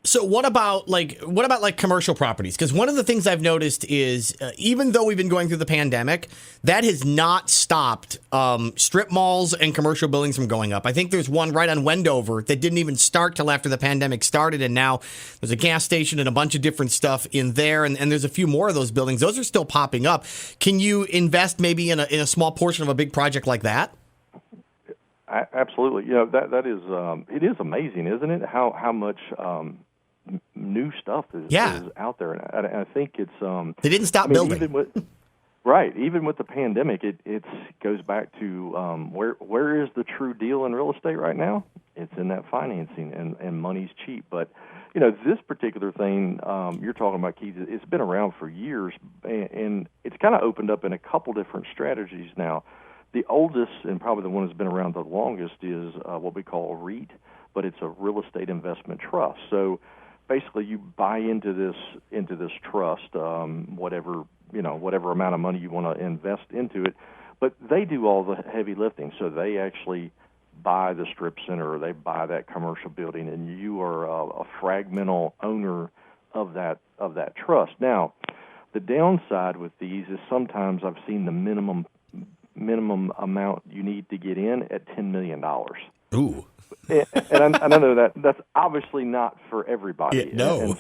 So what about commercial properties? Because one of the things I've noticed is even though we've been going through the pandemic, that has not stopped strip malls and commercial buildings from going up. I think there's one right on Wendover that didn't even start till after the pandemic started, and now there's a gas station and a bunch of different stuff in there, and there's a few more of those buildings. Those are still popping up. Can you invest maybe in a small portion of a big project like that? Absolutely. That is it is amazing, isn't it? How much new stuff is out there, and I think it's they didn't stop building. Even with the pandemic, it goes back to where is the true deal in real estate right now? It's in that financing, and money's cheap. But this particular thing you're talking about, Keith, it's been around for years, and it's kind of opened up in a couple different strategies now. The oldest and probably the one that's been around the longest is what we call a REIT, but it's a real estate investment trust. So basically, you buy into this trust, whatever amount of money you want to invest into it, but they do all the heavy lifting. So they actually buy the strip center, or they buy that commercial building, and you are a fragmental owner of that trust. Now, the downside with these is sometimes I've seen the minimum amount you need to get in at $10 million. Ooh. And I know that's obviously not for everybody. No.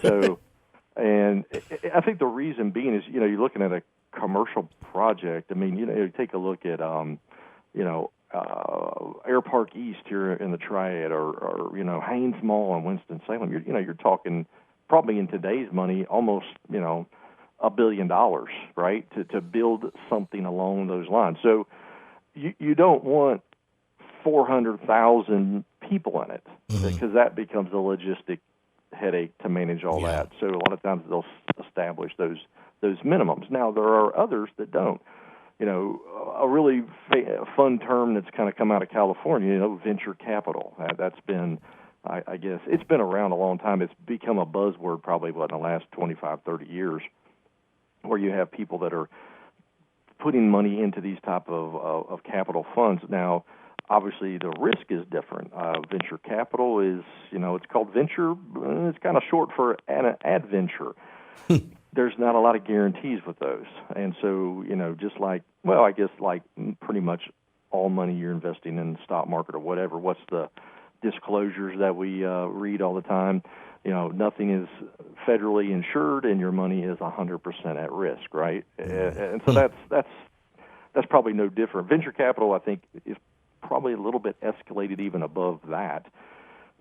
And I think the reason being is, you're looking at a commercial project. I mean, you take a look at, Air Park East here in the Triad, or Haynes Mall in Winston-Salem. You're talking probably in today's money almost, $1 billion, right, to build something along those lines. So you don't want 400,000 people in it, because that becomes a logistic headache to manage all that. So a lot of times they'll establish those minimums. Now, there are others that don't. A really fun term that's kind of come out of California, venture capital. That's been, I guess, it's been around a long time. It's become a buzzword probably, in the last 25, 30 years, where you have people that are putting money into these type of capital funds. Now, obviously, the risk is different. Venture capital is, it's called venture. It's kind of short for an adventure. There's not a lot of guarantees with those. And so, just like pretty much all money you're investing in the stock market or whatever, what's the disclosures that we read all the time? Nothing is federally insured, and your money is 100% at risk, right? And so that's probably no different. Venture capital, I think, is probably a little bit escalated even above that,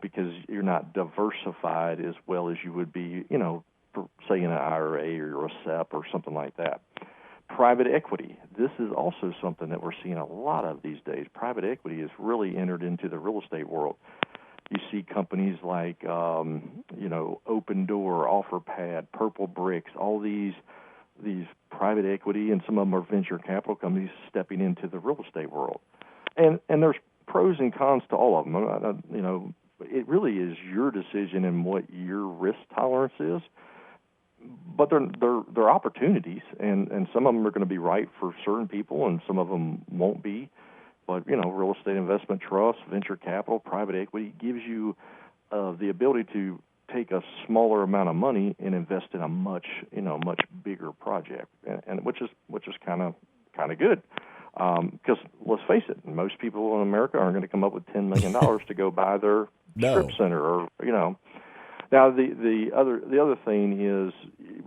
because you're not diversified as well as you would be, for, say, in an IRA or a SEP or something like that. Private equity. This is also something that we're seeing a lot of these days. Private equity has really entered into the real estate world. You see companies like, Open Door, OfferPad, Purple Bricks, all these private equity, and some of them are venture capital companies stepping into the real estate world. And there's pros and cons to all of them. It really is your decision and what your risk tolerance is. But they're opportunities, and some of them are going to be right for certain people, and some of them won't be. But, real estate investment trust, venture capital, private equity gives you the ability to take a smaller amount of money and invest in a much bigger project, and which is kind of good. Because let's face it, most people in America aren't going to come up with $10 million to go buy their strip center, or Now the other thing is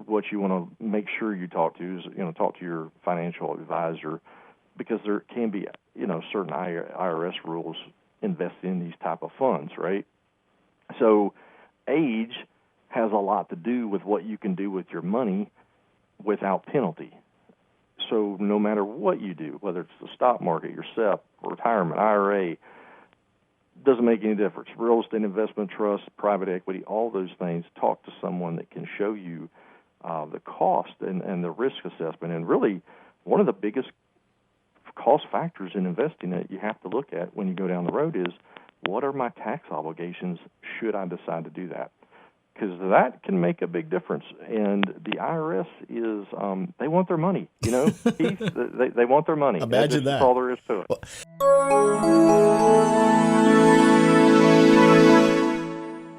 what you want to make sure you talk to is talk to your financial advisor, because there can be certain IRS rules investing in these type of funds, right? So age has a lot to do with what you can do with your money without penalty. So no matter what you do, whether it's the stock market, your SEP, retirement, IRA, doesn't make any difference. Real estate investment trust, private equity, all those things, talk to someone that can show you the cost and the risk assessment. And really, one of the biggest cost factors in investing that you have to look at when you go down the road is, what are my tax obligations should I decide to do that? Because that can make a big difference. And the IRS is, they want their money, Keith, they want their money. Imagine that. That's all there is to it.